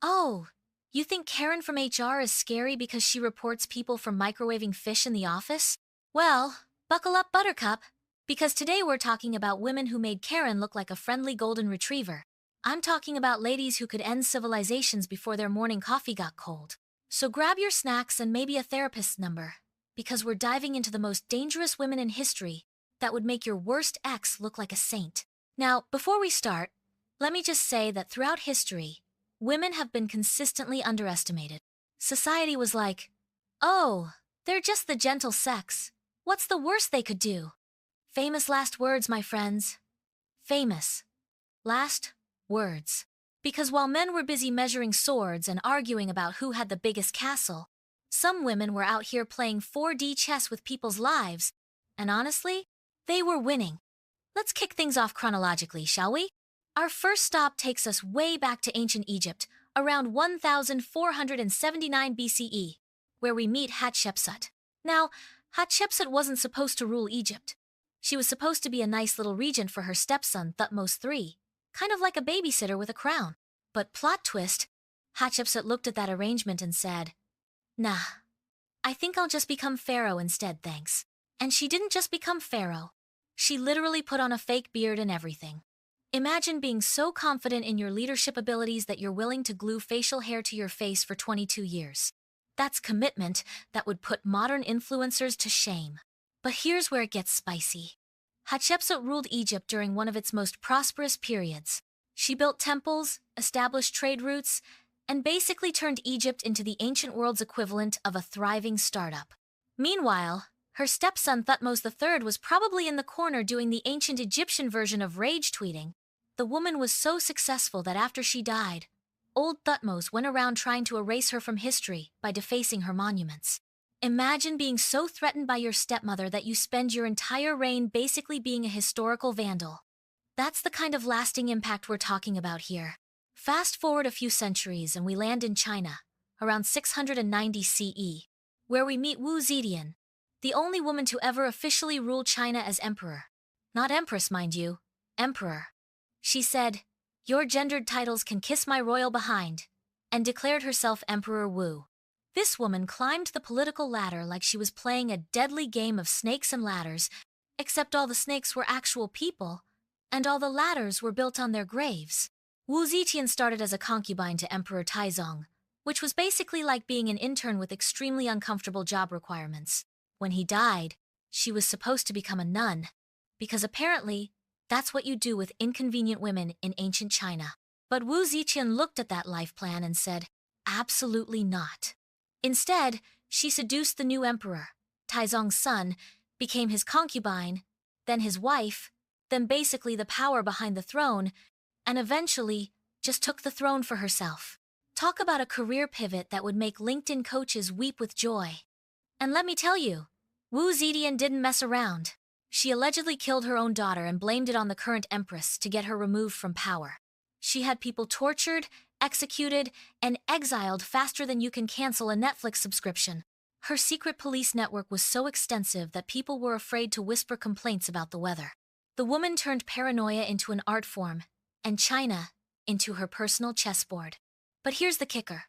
Oh, you think Karen from HR is scary because she reports people from microwaving fish in the office? Well, buckle up, Buttercup, because today we're talking about women who made Karen look like a friendly golden retriever. I'm talking about ladies who could end civilizations before their morning coffee got cold. So grab your snacks and maybe a therapist's number, because we're diving into the most dangerous women in history that would make your worst ex look like a saint. Now, before we start, let me just say that throughout history, women have been consistently underestimated. Society was like, oh, they're just the gentle sex. What's the worst they could do? Famous last words, my friends. Famous last words. Because while men were busy measuring swords and arguing about who had the biggest castle, some women were out here playing 4D chess with people's lives, and honestly, they were winning. Let's kick things off chronologically, shall we? Our first stop takes us way back to ancient Egypt, around 1479 BCE, where we meet Hatshepsut. Now, Hatshepsut wasn't supposed to rule Egypt. She was supposed to be a nice little regent for her stepson Thutmose III, kind of like a babysitter with a crown. But plot twist, Hatshepsut looked at that arrangement and said, nah, I think I'll just become pharaoh instead, thanks. And she didn't just become pharaoh. She literally put on a fake beard and everything. Imagine being so confident in your leadership abilities that you're willing to glue facial hair to your face for 22 years. That's commitment that would put modern influencers to shame. But here's where it gets spicy. Hatshepsut ruled Egypt during one of its most prosperous periods. She built temples, established trade routes, and basically turned Egypt into the ancient world's equivalent of a thriving startup. Meanwhile, her stepson Thutmose III was probably in the corner doing the ancient Egyptian version of rage tweeting. The woman was so successful that after she died, old Thutmose went around trying to erase her from history by defacing her monuments. Imagine being so threatened by your stepmother that you spend your entire reign basically being a historical vandal. That's the kind of lasting impact we're talking about here. Fast forward a few centuries and we land in China, around 690 CE, where we meet Wu Zetian, the only woman to ever officially rule China as emperor. Not empress, mind you, emperor. She said, "Your gendered titles can kiss my royal behind," and declared herself Emperor Wu. This woman climbed the political ladder like she was playing a deadly game of snakes and ladders, except all the snakes were actual people, and all the ladders were built on their graves. Wu Zetian started as a concubine to Emperor Taizong, which was basically like being an intern with extremely uncomfortable job requirements. When he died, she was supposed to become a nun, because apparently, that's what you do with inconvenient women in ancient China. But Wu Zetian looked at that life plan and said, absolutely not. Instead, she seduced the new emperor, Taizong's son, became his concubine, then his wife, then basically the power behind the throne, and eventually just took the throne for herself. Talk about a career pivot that would make LinkedIn coaches weep with joy. And let me tell you, Wu Zetian didn't mess around. She allegedly killed her own daughter and blamed it on the current empress to get her removed from power. She had people tortured, executed, and exiled faster than you can cancel a Netflix subscription. Her secret police network was so extensive that people were afraid to whisper complaints about the weather. The woman turned paranoia into an art form, and China into her personal chessboard. But here's the kicker.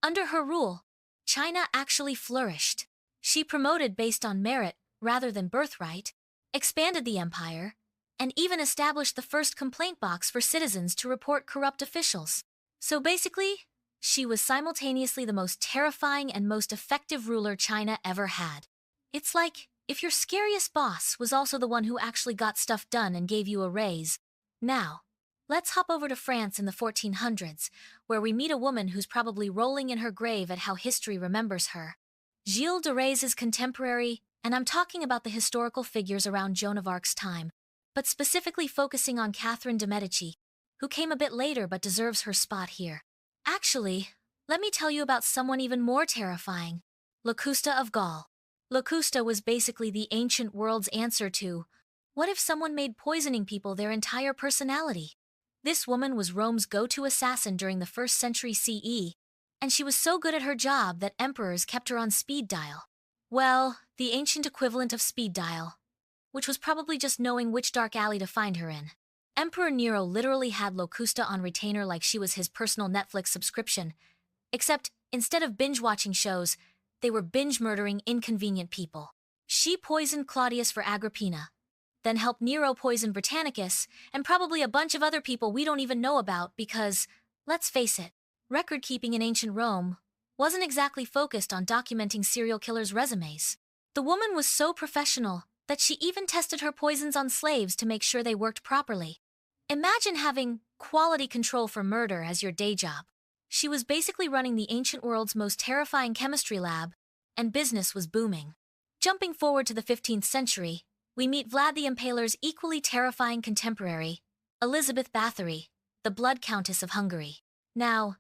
Under her rule, China actually flourished. She promoted based on merit rather than birthright, expanded the empire, and even established the first complaint box for citizens to report corrupt officials. So basically, she was simultaneously the most terrifying and most effective ruler China ever had. It's like if your scariest boss was also the one who actually got stuff done and gave you a raise. Now, let's hop over to France in the 1400s, where we meet a woman who's probably rolling in her grave at how history remembers her. Gilles de Rais' contemporary, and I'm talking about the historical figures around Joan of Arc's time, but specifically focusing on Catherine de Medici, who came a bit later but deserves her spot here. Actually, let me tell you about someone even more terrifying, Locusta of Gaul. Locusta was basically the ancient world's answer to, what if someone made poisoning people their entire personality? This woman was Rome's go-to assassin during the 1st century CE, and she was so good at her job that emperors kept her on speed dial. Well, the ancient equivalent of speed dial, which was probably just knowing which dark alley to find her in. Emperor Nero literally had Locusta on retainer like she was his personal Netflix subscription. Except, instead of binge-watching shows, they were binge-murdering inconvenient people. She poisoned Claudius for Agrippina, then helped Nero poison Britannicus, and probably a bunch of other people we don't even know about because, let's face it, record-keeping in ancient Rome wasn't exactly focused on documenting serial killers' resumes. The woman was so professional that she even tested her poisons on slaves to make sure they worked properly. Imagine having quality control for murder as your day job. She was basically running the ancient world's most terrifying chemistry lab, and business was booming. Jumping forward to the 15th century, we meet Vlad the Impaler's equally terrifying contemporary, Elizabeth Báthory, the Blood Countess of Hungary. Now,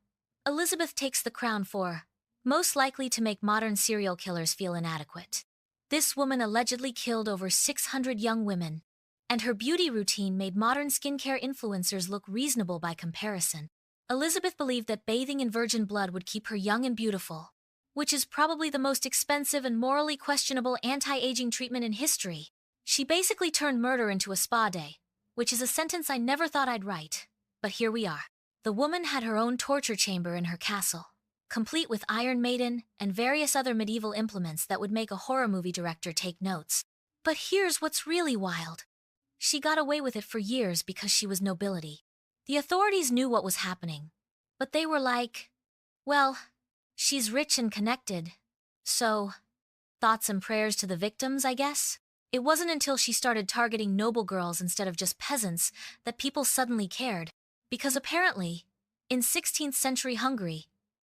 Elizabeth takes the crown for most likely to make modern serial killers feel inadequate. This woman allegedly killed over 600 young women, and her beauty routine made modern skincare influencers look reasonable by comparison. Elizabeth believed that bathing in virgin blood would keep her young and beautiful, which is probably the most expensive and morally questionable anti-aging treatment in history. She basically turned murder into a spa day, which is a sentence I never thought I'd write, but here we are. The woman had her own torture chamber in her castle, complete with Iron Maiden and various other medieval implements that would make a horror movie director take notes. But here's what's really wild. She got away with it for years because she was nobility. The authorities knew what was happening, but they were like, well, she's rich and connected, so thoughts and prayers to the victims, I guess? It wasn't until she started targeting noble girls instead of just peasants that people suddenly cared, because apparently, in 16th century Hungary,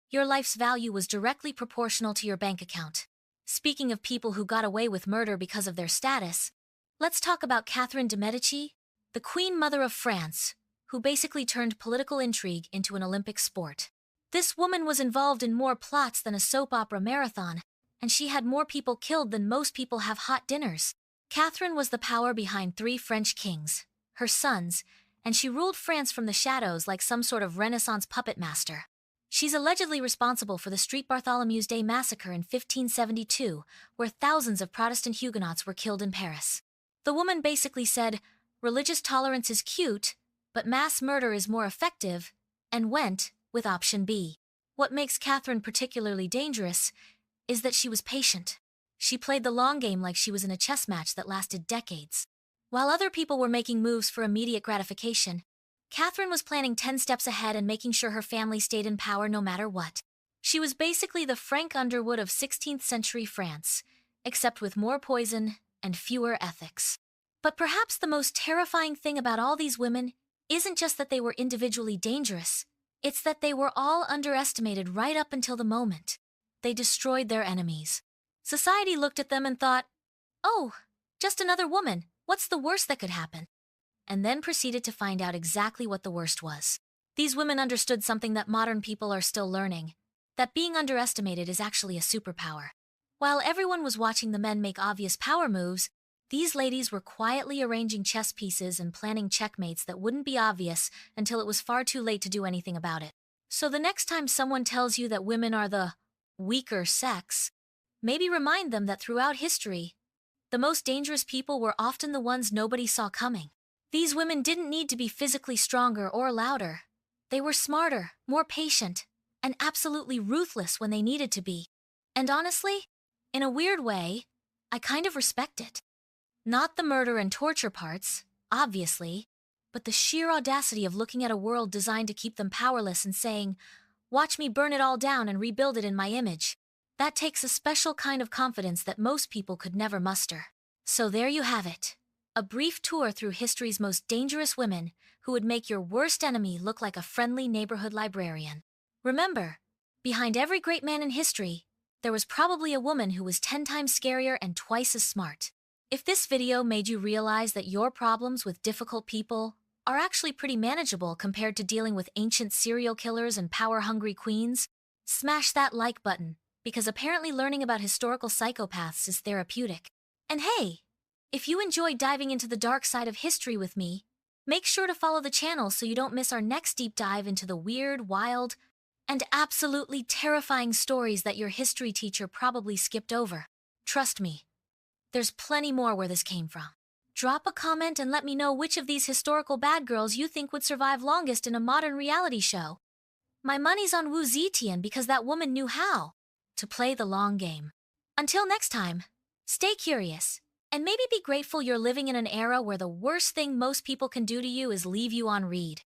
your life's value was directly proportional to your bank account. Speaking of people who got away with murder because of their status, let's talk about Catherine de Medici, the Queen Mother of France, who basically turned political intrigue into an Olympic sport. This woman was involved in more plots than a soap opera marathon, and she had more people killed than most people have hot dinners. Catherine was the power behind 3 French kings, her sons, and she ruled France from the shadows like some sort of Renaissance puppet master. She's allegedly responsible for the Street Bartholomew's Day massacre in 1572, where thousands of Protestant Huguenots were killed in Paris. The woman basically said, religious tolerance is cute, but mass murder is more effective, and went with option B. What makes Catherine particularly dangerous is that she was patient. She played the long game like she was in a chess match that lasted decades. While other people were making moves for immediate gratification, Catherine was planning 10 steps ahead and making sure her family stayed in power no matter what. She was basically the Frank Underwood of 16th century France, except with more poison and fewer ethics. But perhaps the most terrifying thing about all these women isn't just that they were individually dangerous, it's that they were all underestimated right up until the moment they destroyed their enemies. Society looked at them and thought, oh, just another woman, what's the worst that could happen? And then proceeded to find out exactly what the worst was. These women understood something that modern people are still learning, that being underestimated is actually a superpower. While everyone was watching the men make obvious power moves, these ladies were quietly arranging chess pieces and planning checkmates that wouldn't be obvious until it was far too late to do anything about it. So the next time someone tells you that women are the weaker sex, maybe remind them that throughout history, the most dangerous people were often the ones nobody saw coming. These women didn't need to be physically stronger or louder. They were smarter, more patient, and absolutely ruthless when they needed to be. And honestly, in a weird way, I kind of respect it. Not the murder and torture parts, obviously, but the sheer audacity of looking at a world designed to keep them powerless and saying, watch me burn it all down and rebuild it in my image. That takes a special kind of confidence that most people could never muster. So there you have it. A brief tour through history's most dangerous women who would make your worst enemy look like a friendly neighborhood librarian. Remember, behind every great man in history, there was probably a woman who was 10 times scarier and twice as smart. If this video made you realize that your problems with difficult people are actually pretty manageable compared to dealing with ancient serial killers and power-hungry queens, smash that like button, because apparently learning about historical psychopaths is therapeutic. And hey, if you enjoyed diving into the dark side of history with me, make sure to follow the channel so you don't miss our next deep dive into the weird, wild, and absolutely terrifying stories that your history teacher probably skipped over. Trust me, there's plenty more where this came from. Drop a comment and let me know which of these historical bad girls you think would survive longest in a modern reality show. My money's on Wu Zetian because that woman knew how to play the long game. Until next time, stay curious, and maybe be grateful you're living in an era where the worst thing most people can do to you is leave you on read.